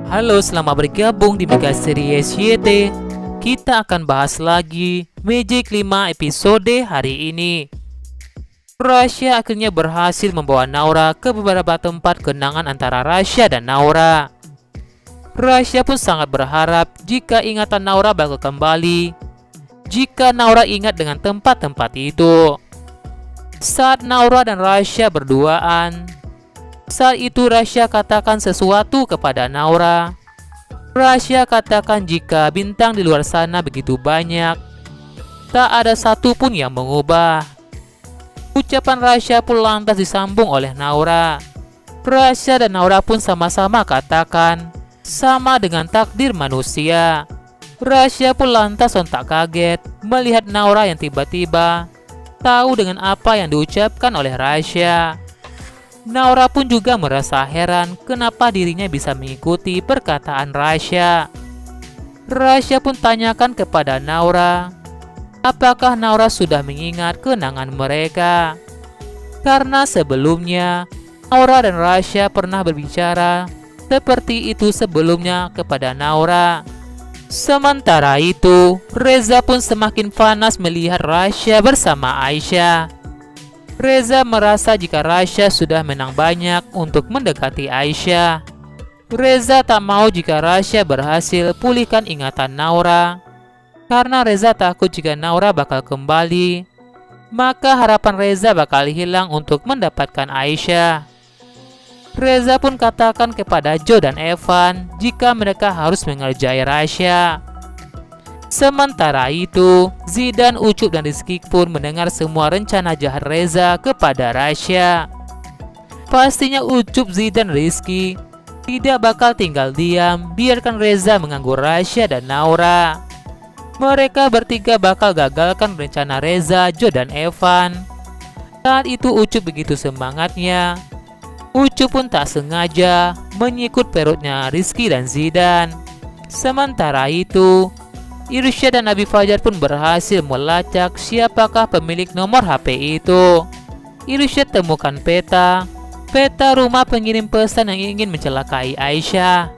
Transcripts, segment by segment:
Halo, selamat bergabung di Mega Series YT. Kita akan bahas lagi Magic 5 episode hari ini. Rasya akhirnya berhasil membawa Naura ke beberapa tempat kenangan antara Rasya dan Naura. Rasya pun sangat berharap jika ingatan Naura bakal kembali jika Naura ingat dengan tempat-tempat itu. Saat Naura dan Rasya berduaan, saat itu Rasya katakan sesuatu kepada Naura. Rasya katakan jika bintang di luar sana begitu banyak, tak ada satu pun yang mengubah. Ucapan Rasya pun lantas disambung oleh Naura. Rasya dan Naura pun sama-sama katakan, sama dengan takdir manusia. Rasya pun lantas sontak kaget melihat Naura yang tiba-tiba tahu dengan apa yang diucapkan oleh Rasya. Naura pun juga merasa heran kenapa dirinya bisa mengikuti perkataan Rasya. Rasya pun tanyakan kepada Naura, apakah Naura sudah mengingat kenangan mereka? Karena sebelumnya, Naura dan Rasya pernah berbicara seperti itu sebelumnya kepada Naura. Sementara itu, Reza pun semakin panas melihat Rasya bersama Aisyah. Reza merasa jika Rasya sudah menang banyak untuk mendekati Aisyah. Reza tak mau jika Rasya berhasil pulihkan ingatan Naura. Karena Reza takut jika Naura bakal kembali, maka harapan Reza bakal hilang untuk mendapatkan Aisyah. Reza pun katakan kepada Joe dan Evan jika mereka harus mengerjai Rasya. Sementara itu, Zidan, Ucup, dan Rizky pun mendengar semua rencana jahat Reza kepada Rasya. Pastinya Ucup, Zidan, dan Rizky tidak bakal tinggal diam biarkan Reza mengganggu Rasya dan Naura. Mereka bertiga bakal gagalkan rencana Reza, Joe, dan Evan. Saat itu Ucup begitu semangatnya. Ucup pun tak sengaja menyikut perutnya Rizky dan Zidan. Sementara itu, Irsyad dan Abi Fajar pun berhasil melacak siapakah pemilik nomor HP itu. Irsyad temukan peta rumah pengirim pesan yang ingin mencelakai Aisyah.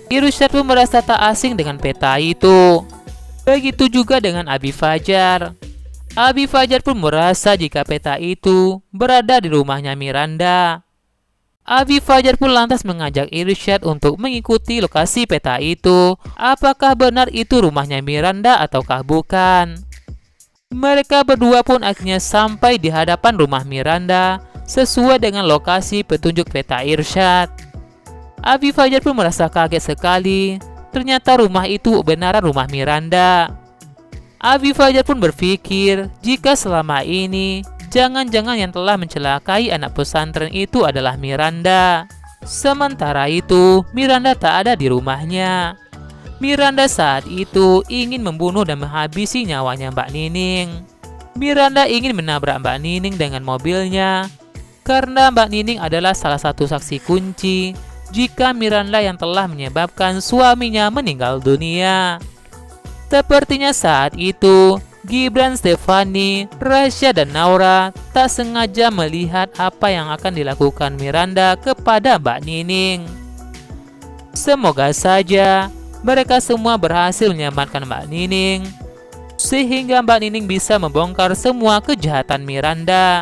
Irsyad pun merasa tak asing dengan peta itu. Begitu juga dengan Abi Fajar. Abi Fajar pun merasa jika peta itu berada di rumahnya Miranda. Abi Fajar pun lantas mengajak Irsyad untuk mengikuti lokasi peta itu. Apakah benar itu rumahnya Miranda ataukah bukan? Mereka berdua pun akhirnya sampai di hadapan rumah Miranda sesuai dengan lokasi petunjuk peta Irsyad. Abi Fajar pun merasa kaget sekali. Ternyata rumah itu benaran rumah Miranda. Abi Fajar pun berpikir jika selama ini jangan-jangan yang telah mencelakai anak pesantren itu adalah Miranda. Sementara itu, Miranda tak ada di rumahnya. Miranda saat itu ingin membunuh dan menghabisi nyawanya Mbak Nining. Miranda ingin menabrak Mbak Nining dengan mobilnya. Karena Mbak Nining adalah salah satu saksi kunci jika Miranda yang telah menyebabkan suaminya meninggal dunia. Sepertinya saat itu, Gibran, Stefani, Rasya, dan Naura tak sengaja melihat apa yang akan dilakukan Miranda kepada Mbak Nining. Semoga saja mereka semua berhasil menyelamatkan Mbak Nining, sehingga Mbak Nining bisa membongkar semua kejahatan Miranda.